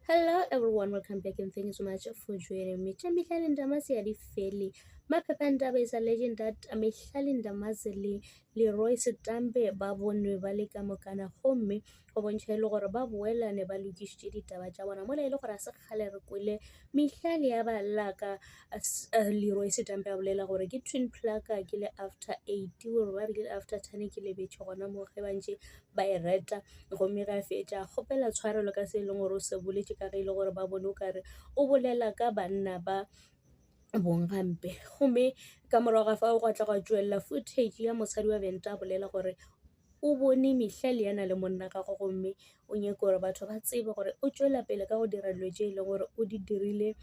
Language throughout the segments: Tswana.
Hello everyone, welcome back and thank you so much for joining me. Chamihlalin ndamazi yalifeli. Maphephandaba is alleging that Mihlalin Damazeli Leroy Setambe babonwe ba le ka mokana gomme go bontsha le gore ba boela ne ba lokisitse ditaba tsa bona mola ile gore a se kgale re kwele Mihlali ya ba laka Leroy Setambe a bolela gore ke twin plaka ke le after 8 gore ba re after 10 ke le betšhe gona mo ge bantse ba e reta gomme ga fetša kgopela tshwarelo ka se e leng gore o se boletse ka ge e le gore ba bone o kare o bolela ka banna ba bongampe gomme ka morago ga fa o tla go tswelela footage ya mosadi wa Venta a bolela gore o bone Mihlali yana le monna ka go gomme o nyaka gore batho ba tsebe gore o tswela pele ka go dira dilo tse e leng gore o di dirile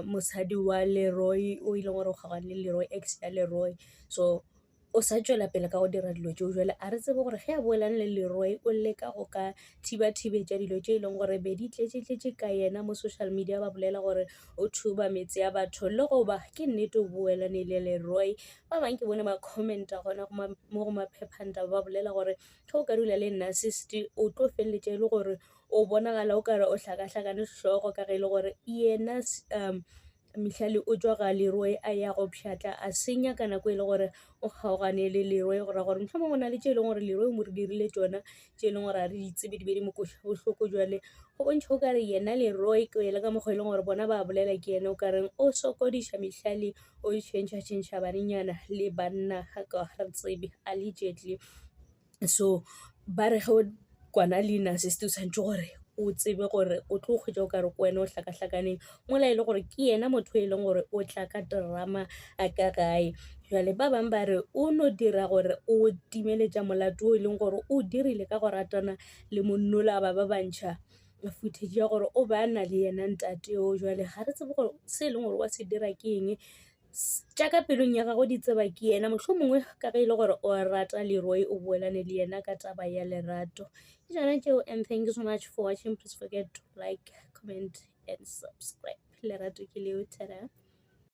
mosadi wa Leroy o ile gore o kgaogane le Leroy ex ya Leroy so o sa tswela pele ka go dira dilo tseo jwale a re tsebe gore ge a boelane le Leroy o leka go ka thiba-thibetša dilo tse e leng gore be di tletse ka yena mo social media ba bolela gore o thuba metse ya batho le goba ke nnete o boelane le Leroy ba bangwe ke bone ba commenta gona mo go maphephandaba ba bolela gore ge o ka dula le narcissist o tlo feleletša e le gore o bonagala o kare o hlakahlakane hlogo ka ge e le gore yena Mihlali o tswa ga Leroy a ya go pšhatla a senya ka nako e le gore o kgaogane le Leroy go ra gore mohlomong go na le tše e leng gore Leroy mo re dirile tsona tše e leng gore a re ditsebe di be di mo bohloko jwale go bontšha o kare yena Leroy ke ele ka mokgwa e leng gore bona ba bolela ke ene o kareng o sokodiša Mihlali o tšhentšha banenyana le banna ga ka re tsebe allegedly so ba re ge o kwana le narcissist o tshwanetse gore o tsebe gore o tlo kgwetša o kare ko wena o hlakahlakaneng mola e le gore ke yena motho e leng gore o tla ka drama a ka gae jale ba bangwe ba re o no dira gore o timeletša molato o e leng gore o dirile ka go ratana le monnola ba bantšha footage ya gore o ba na le yena ntate o jwale ga re tsebe gore se e leng gore wa se dira ke eng jaaka pelong ya gago di tseba ke yena mohlomongwe ka ge e le gore o rata Leroy o boelane le yena ka taba ya lerato ke tsona tšeo and thank you so much for watching. Please forget to like, comment and subscribe. Lerato ke leo, tada.